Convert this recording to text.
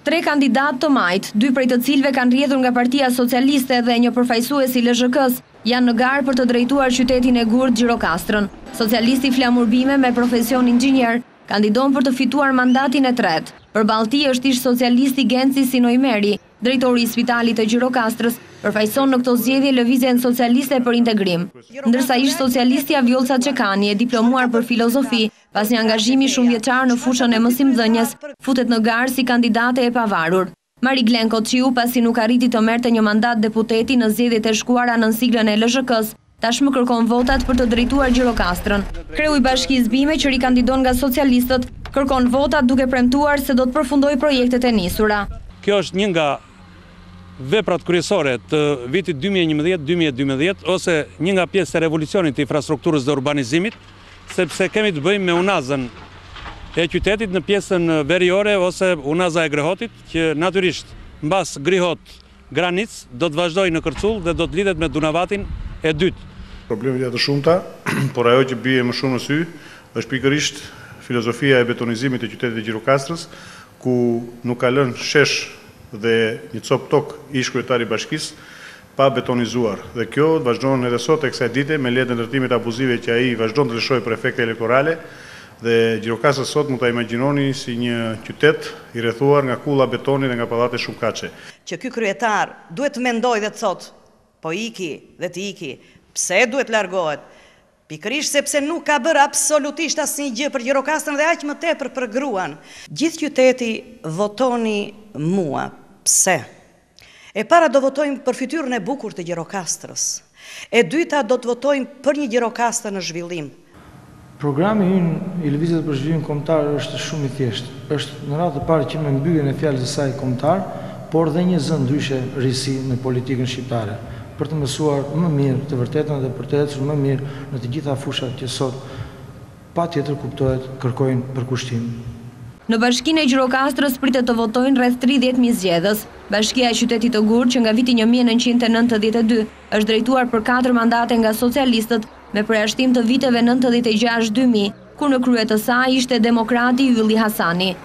3 kandidatë të majt, 2 prej të cilëve kanë rrjedhur nga Partia Socialiste dhe një përfaqësues i LSHK-s, janë në garë për të drejtuar qytetin e Gurë Gjirokastrën. Socialisti Flamur Bime me profesion inxhinier kandidon për të fituar mandatin e tretë. Përballë tij është ish socialisti Genci Sinoj Meri, drejtori i Spitalit të Gjirokastrës, përfaqëson në këto zgjedhje Lëvizjen Socialiste për Integrim. Ndërsa ish socialistja Vjollca Çekani, e diplomuar për filozofi, pas një angazhimi shumë vjeçar në fushën e mësimdhënies, futet në garë si kandidate e pavarur. Mari Glen Koçiu, pasi nuk arriti të merrte një mandat deputeti në zgjedhjet e shkuara nën siglën e LSHK-s, tashmë kërkon votat për të drejtuar Gjirokastrën. Kreu i Bashkisë Bime, që rikandidon nga socialistët, kërkon votat duke premtuar se do të përfundojë projektet e nisura. Kjo është një nga veprat kryesore të vitit 2011-2012 ose një nga pjesë e revolucionit të infrastrukturës dhe urbanizimit, sepse kemi të bëjmë me unazën e qytetit në pjesën veriore ose unaza e Grehotit, që natyrisht mbas Grihot Granic do të vazhdojë në Kërcull dhe do të lidhet me Dunavatin e dytë. Problemet janë të shumta, por ajo që bie më shumë në sy është pikërisht filozofia e betonizimit të qytetit të Gjirokastrës, ku nuk ka lënë shesh dhe një copë tokë ish kryetari i bashkisë pa betonizuar. Dhe kjo vazhdon edhe sot e kësaj dite me letë ndërtimit abuzive që ai vazhdon të lëshojë për efekte elektorale, dhe Gjirokastra sot mund ta imagjinoni si një qytet i rrethuar nga kulla betoni dhe nga pallate shumëkaçe. Që ky kryetar duhet të mendojë dhe të thotë, po iki dhe të iki, pse duhet largohet? Pikërisht sepse nuk ka bërë absolutisht asnjë gjë për Gjirokastrën dhe aq më tepër për gruan. Gjithë qyteti votoni mua. Pse? E para do votojmë për fytyrën e bukur të Gjirokastrës. E dyta do të votojmë për një Gjirokastër në zhvillim. Programi ynë i lëvizjes për zhvillim kombëtar është shumë i thjeshtë. Është në radhë të parë që me mbylljen e fjalës së saj kombëtar, por dhe një zë ndryshe rrisi në politikën shqiptare, për të mësuar më mirë të vërtetën dhe për të ecur më mirë në të gjitha fushat që sot patjetër kuptohet kërkojnë përkushtim. Në Bashkinë e Gjirokastrës pritet të votojnë rreth 30.000 zgjedhës. Bashkia e qytetit të Gurë, që nga viti 1992 është drejtuar për 4 mandate nga socialistët, me përjashtim të viteve 96-2000, kur në krye të saj ishte demokrati Ylli Hasani.